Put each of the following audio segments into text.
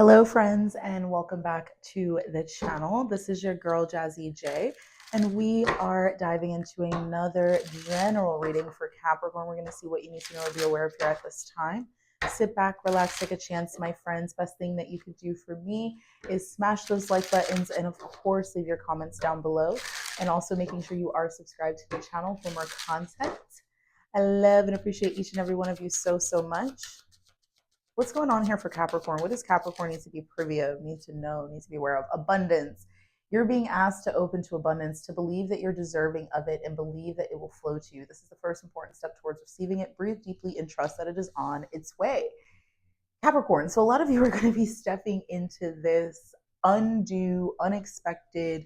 Hello, friends, and welcome back to the channel. This is your girl, Jazzy J, and we are diving into another general reading for Capricorn. We're going to see what you need to know or be aware of here at this time. Sit back, relax, take a chance, my friends. Best thing that you could do for me is smash those like buttons and, of course, leave your comments down below. And also making sure you are subscribed to the channel for more content. I love and appreciate each and every one of you so much. What's going on here for Capricorn? What does Capricorn need to be privy of, need to know, need to be aware of? Abundance. You're being asked to open to abundance, to believe that you're deserving of it and believe that it will flow to you. This is the first important step towards receiving it. Breathe deeply and trust that it is on its way. Capricorn. So a lot of you are going to be stepping into this undue, unexpected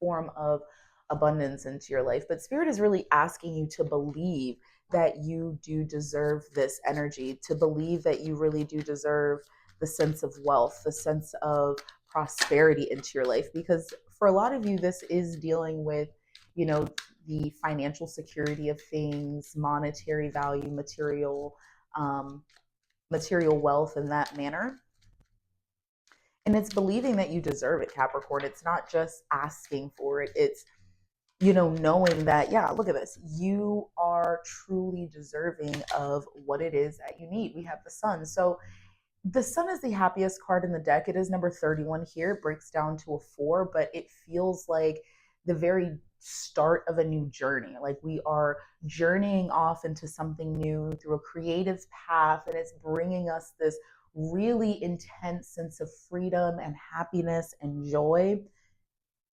form of abundance into your life. But Spirit is really asking you to believe that you do deserve this energy, to believe that you really do deserve the sense of wealth, the sense of prosperity into your life. Because for a lot of you, this is dealing with, the financial security of things, monetary value, material wealth in that manner. And it's believing that you deserve it, Capricorn. It's not just asking for it. It's, knowing that, yeah, look at this. You are truly deserving of what it is that you need. We have the sun. So the sun is the happiest card in the deck. It is number 31 here. It breaks down to a 4, but it feels like the very start of a new journey. Like we are journeying off into something new through a creative path, and it's bringing us this really intense sense of freedom and happiness and joy.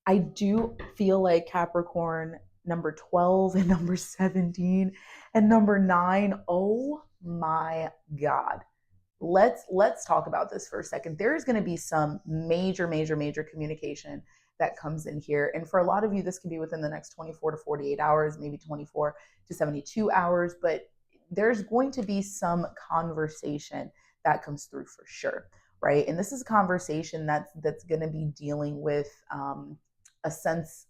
I do feel like Capricorn number 12 and number 17 and number 9. Oh my God. Let's talk about this for a second. There's going to be some major communication that comes in here. And for a lot of you, this can be within the next 24 to 48 hours, maybe 24 to 72 hours, but there's going to be some conversation that comes through for sure, right? And this is a conversation that's going to be dealing with a sense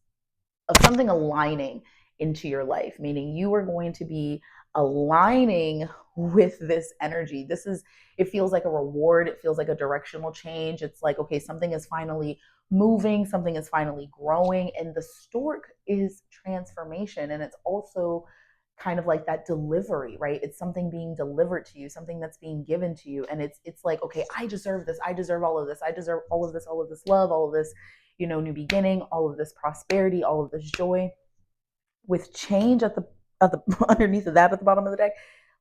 of something aligning into your life, meaning you are going to be aligning with this energy. It feels like a reward. It feels like a directional change. It's like, okay, something is finally moving, something is finally growing. And the stork is transformation. And it's also kind of like that delivery, right? It's something being delivered to you, something that's being given to you. And it's like, okay, I deserve this. I deserve all of this. I deserve all of this love, all of this, new beginning, all of this prosperity, all of this joy. With change at the underneath of that at the bottom of the deck,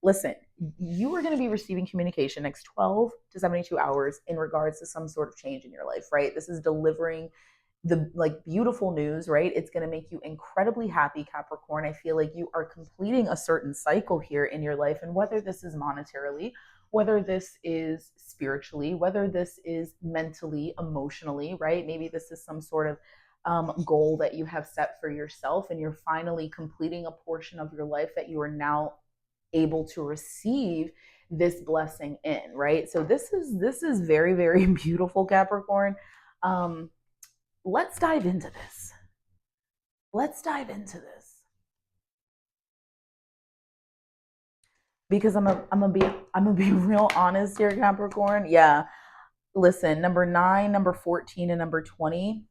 listen, you are going to be receiving communication next 12 to 72 hours in regards to some sort of change in your life, right? This is delivering the beautiful news, right? It's going to make you incredibly happy, Capricorn. I feel like you are completing a certain cycle here in your life, and whether this is monetarily, whether this is spiritually, whether this is mentally, emotionally, right? Maybe this is some sort of goal that you have set for yourself, and you're finally completing a portion of your life that you are now able to receive this blessing in, right? So this is very beautiful, Capricorn. Let's dive into this. Let's dive into this. Because I'm gonna be real honest here, Capricorn. Yeah. Listen, number 9, number 14, and number 20.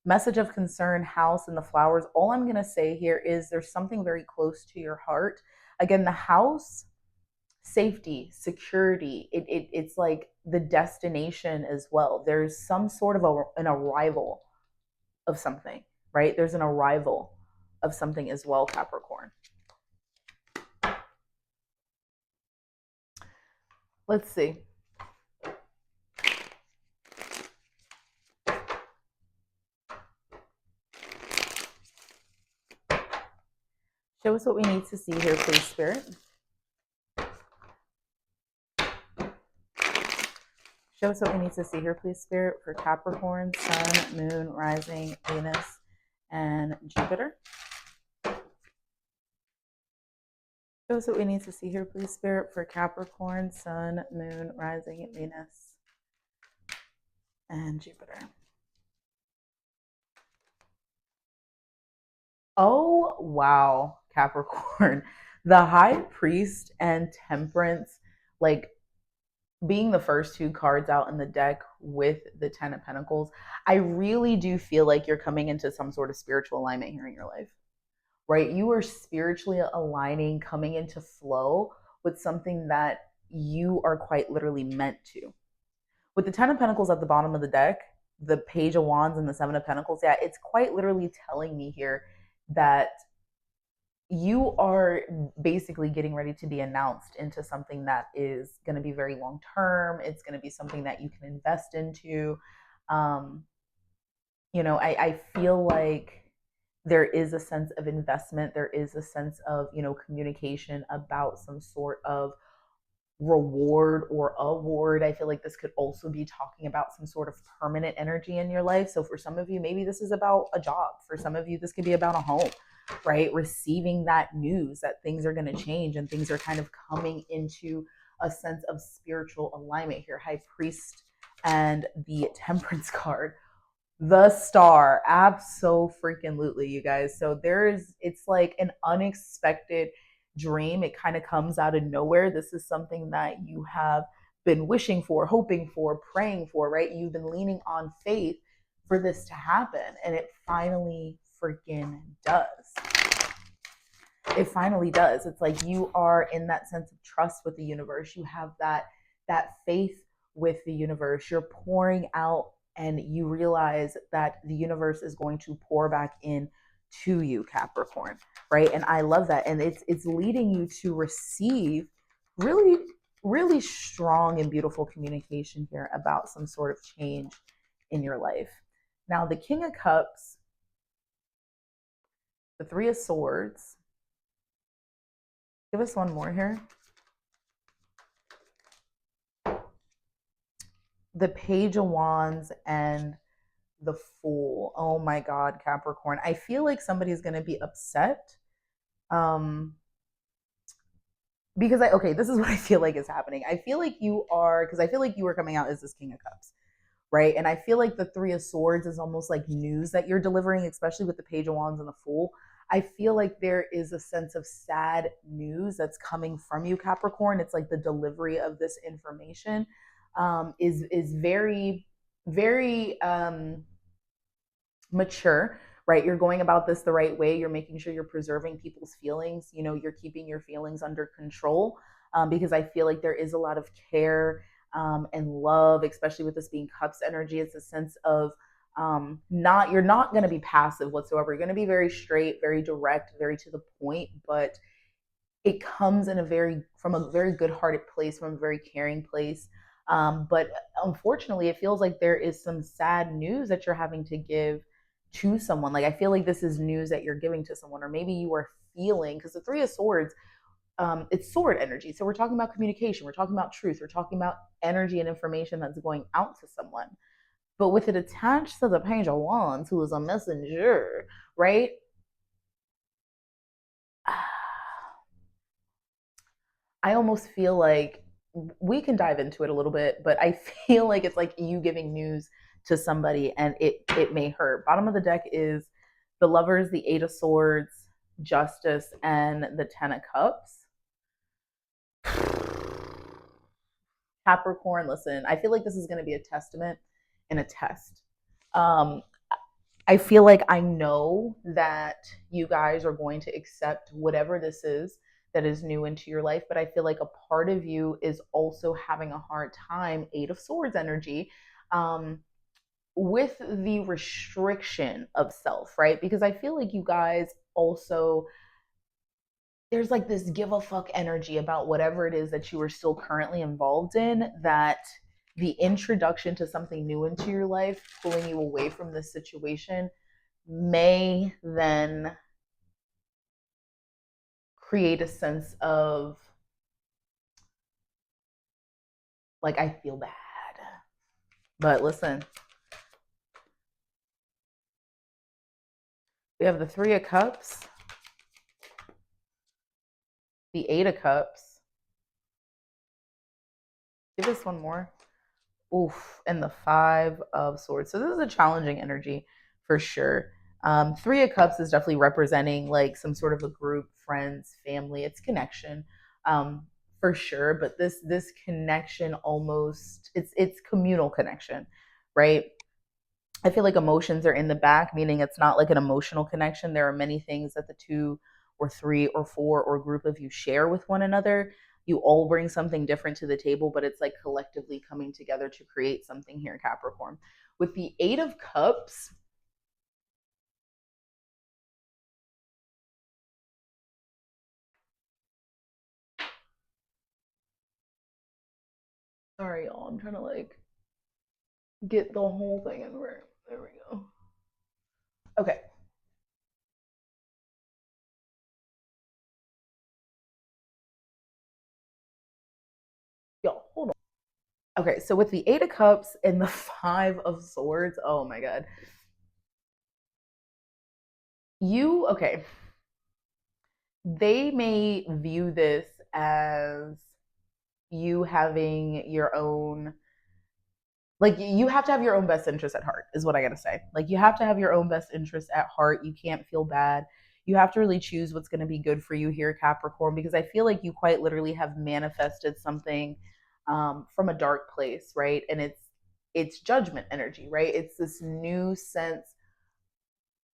Message of concern, house, and the flowers. All I'm gonna say here is there's something very close to your heart. Again, the house, safety, security. It's like the destination as well. There's some sort of an arrival of something, right? There's an arrival of something as well, Capricorn. Let's see. Show us what we need to see here, please, Spirit. Show us what we need to see here, please, Spirit, for Capricorn, Sun, Moon, Rising, Venus, and Jupiter. Show us what we need to see here, please, Spirit, for Capricorn, Sun, Moon, Rising, Venus, and Jupiter. Oh, wow, Capricorn. The High Priest and Temperance, like, being the first two cards out in the deck with the Ten of Pentacles, I really do feel like you're coming into some sort of spiritual alignment here in your life, right? You are spiritually aligning, coming into flow with something that you are quite literally meant to. With the Ten of Pentacles at the bottom of the deck, the Page of Wands and the Seven of Pentacles, yeah, it's quite literally telling me here that you are basically getting ready to be announced into something that is going to be very long term. It's going to be something that you can invest into. Um, I feel like there is a sense of investment. There is a sense of, communication about some sort of reward or award. I feel like this could also be talking about some sort of permanent energy in your life. So for some of you, maybe this is about a job. For some of you, this could be about a home, right? Receiving that news that things are going to change and things are kind of coming into a sense of spiritual alignment here. High Priest and the Temperance card, the Star, absolutely, you guys. So it's like an unexpected dream. It kind of comes out of nowhere. This is something that you have been wishing for, hoping for, praying for, right? You've been leaning on faith for this to happen, and it finally freaking does. It finally does. It's like you are in that sense of trust with the universe. You have that faith with the universe. You're pouring out, and you realize that the universe is going to pour back in to you, Capricorn, right? And I love that. And it's leading you to receive really, really strong and beautiful communication here about some sort of change in your life. Now, the King of Cups, the Three of Swords. Give us one more here. The Page of Wands and the Fool. Oh my God, Capricorn. I feel like somebody's going to be upset. Because this is what I feel like is happening. I feel like you are coming out as this King of Cups, right? And I feel like the Three of Swords is almost like news that you're delivering, especially with the Page of Wands and the Fool. I feel like there is a sense of sad news that's coming from you, Capricorn. It's like the delivery of this information is very, very mature, right? You're going about this the right way. You're making sure you're preserving people's feelings. You're keeping your feelings under control, because I feel like there is a lot of care and love, especially with this being Cups energy. It's a sense of you're not going to be passive whatsoever. You're going to be very straight, very direct, very to the point, but it comes from a very good-hearted place, from a very caring place. But unfortunately, it feels like there is some sad news that you're having to give to someone. Like, I feel like this is news that you're giving to someone, or maybe you are feeling, because the Three of Swords, it's sword energy. So we're talking about communication, we're talking about truth, we're talking about energy and information that's going out to someone. But with it attached to the Page of Wands, who is a messenger, right? I almost feel like we can dive into it a little bit, but I feel like it's like you giving news to somebody and it may hurt. Bottom of the deck is the Lovers, the Eight of Swords, Justice, and the Ten of Cups. Capricorn, listen, I feel like this is going to be a testament and a test. I feel like I know that you guys are going to accept whatever this is that is new into your life, but I feel like a part of you is also having a hard time, Eight of Swords energy, with the restriction of self, right? Because I feel like you guys also, there's like this give a fuck energy about whatever it is that you are still currently involved in, that the introduction to something new into your life, pulling you away from this situation, may then create a sense of like, I feel bad. But listen, we have the Three of Cups, the Eight of Cups. Give us one more. Oof, and the Five of Swords. So this is a challenging energy for sure. Three of Cups is definitely representing like some sort of a group, friends, family. It's connection. for sure, but this connection almost, it's communal connection, right? I feel like emotions are in the back, meaning it's not like an emotional connection. There are many things that the two or three or four or group of you share with one another. You all bring something different to the table, but it's like collectively coming together to create something here, Capricorn. With the Eight of Cups, sorry, y'all, I'm trying to like get the whole thing in there. There we go. Okay. Y'all, hold on. Okay, so with the Eight of Cups and the Five of Swords, oh my God. Okay, they may view this as you having your own, like, you have to have your own best interest at heart is what I gotta say. Like, you have to have your own best interest at heart. You can't feel bad. You have to really choose what's going to be good for you here, Capricorn, because I feel like you quite literally have manifested something from a dark place, right? And it's judgment energy, right? It's this new sense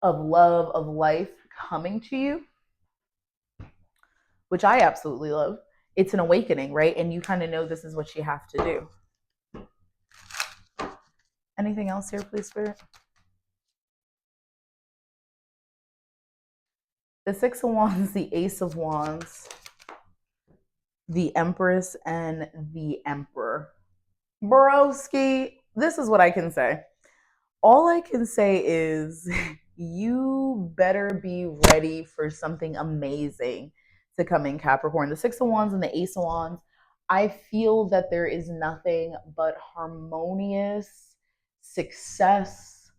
of love, of life coming to you, which I absolutely love. It's an awakening, right? And you kind of know this is what you have to do. Anything else here, please, Spirit? The Six of Wands, the Ace of Wands, the Empress, and the Emperor. Broski, this is what I can say. All I can say is you better be ready for something amazing to come in, Capricorn. The Six of Wands and the Ace of Wands, I feel that there is nothing but harmonious success,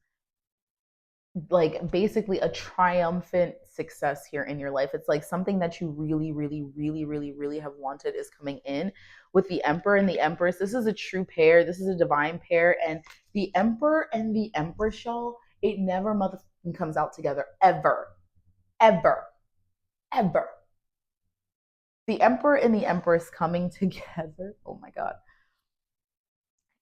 like basically a triumphant success here in your life. It's like something that you really, really, really, really, really have wanted is coming in. With the Emperor and the Empress, this is a true pair. This is a divine pair. And the Emperor and the Empress, y'all, it never motherfucking comes out together. Ever. Ever. Ever. The Emperor and the Empress coming together. Oh my God.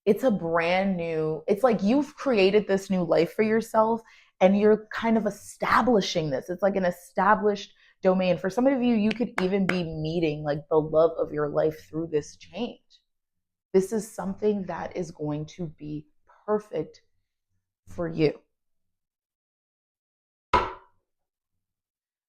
It's a brand new, it's like you've created this new life for yourself and you're kind of establishing this. It's like an established domain. For some of you, you could even be meeting like the love of your life through this change. This is something that is going to be perfect for you.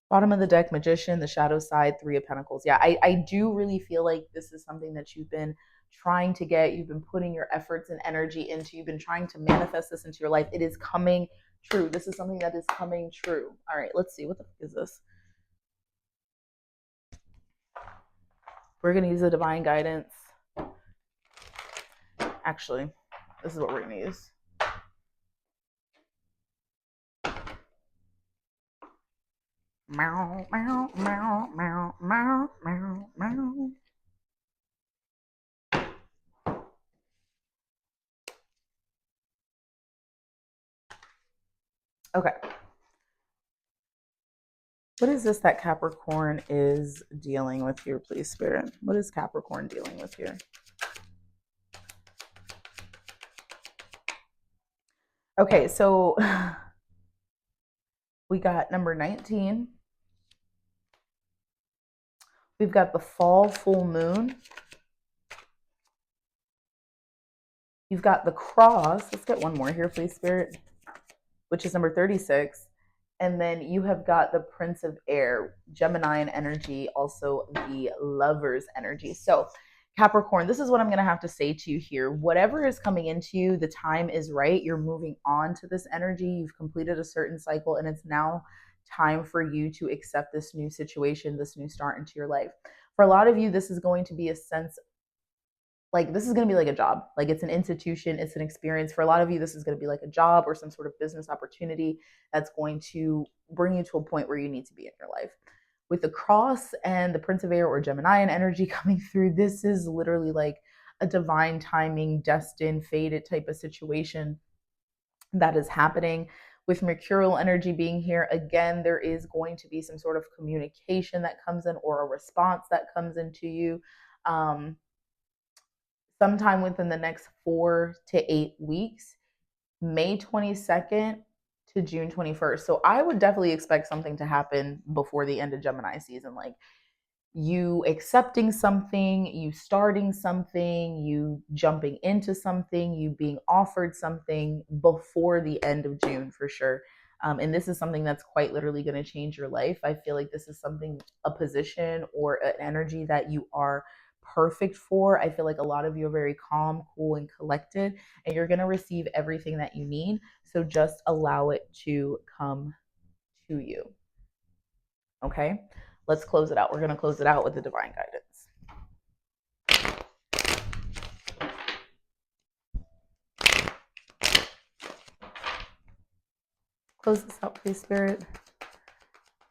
Bottom of the deck, Magician, the shadow side, Three of Pentacles. Yeah, I do really feel like this is something that you've been trying to get. You've been putting your efforts and energy into. You've been trying to manifest this into your life. It is coming true. This is something that is coming true. All right, let's see. What the fuck is this? We're going to use the divine guidance. Actually, this is what we're going to use. Meow, meow, meow, meow, meow, meow, meow. Okay. What is this that Capricorn is dealing with here, please, Spirit? What is Capricorn dealing with here? Okay, so we got number 19. We've got the fall full moon. You've got the cross. Let's get one more here, please, Spirit, which is number 36. And then you have got the Prince of Air, Gemini energy, also the Lover's energy. So Capricorn, this is what I'm going to have to say to you here. Whatever is coming into you, the time is right. You're moving on to this energy. You've completed a certain cycle, and it's now time for you to accept this new situation, this new start into your life. For a lot of you, this is going to be a sense, like, this is going to be like a job. Like, it's an institution, it's an experience. For a lot of you, this is going to be like a job or some sort of business opportunity that's going to bring you to a point where you need to be in your life. With the cross and the Prince of Air or Geminian energy coming through, this is literally like a divine timing, destined, fated type of situation that is happening. With Mercurial energy being here, again, there is going to be some sort of communication that comes in or a response that comes into you. sometime within the next 4 to 8 weeks, May 22nd to June 21st. So I would definitely expect something to happen before the end of Gemini season. Like you accepting something, you starting something, you jumping into something, you being offered something before the end of June for sure. And this is something that's quite literally going to change your life. I feel like this is something, a position or an energy that you are perfect for. I feel like a lot of you are very calm, cool, and collected, and you're going to receive everything that you need. So just allow it to come to you. Okay, let's close it out. We're going to close it out with the divine guidance. Close this out, please, Spirit.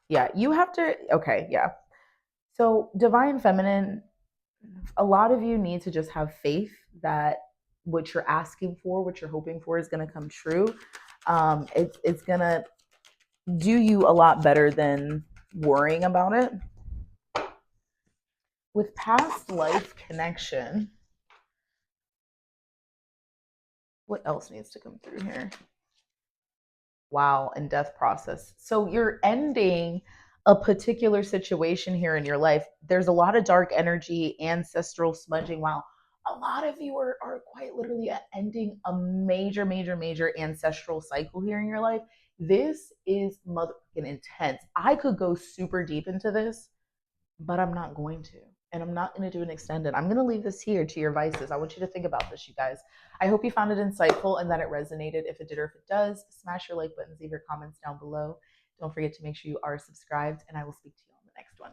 Yeah, you have to. Okay, yeah. So, divine feminine, a lot of you need to just have faith that what you're asking for, what you're hoping for, is going to come true. It's going to do you a lot better than worrying about it. With past life connection, what else needs to come through here? Wow, and death process. So you're ending a particular situation here in your life. There's a lot of dark energy, ancestral smudging. Wow. A lot of you are quite literally ending a major, major, major ancestral cycle here in your life. This is motherfucking intense. I could go super deep into this, but I'm not going to. And I'm not going to do an extended. I'm going to leave this here to your vices. I want you to think about this, you guys. I hope you found it insightful and that it resonated. If it did or if it does, smash your like buttons, leave your comments down below. Don't forget to make sure you are subscribed, and I will speak to you on the next one.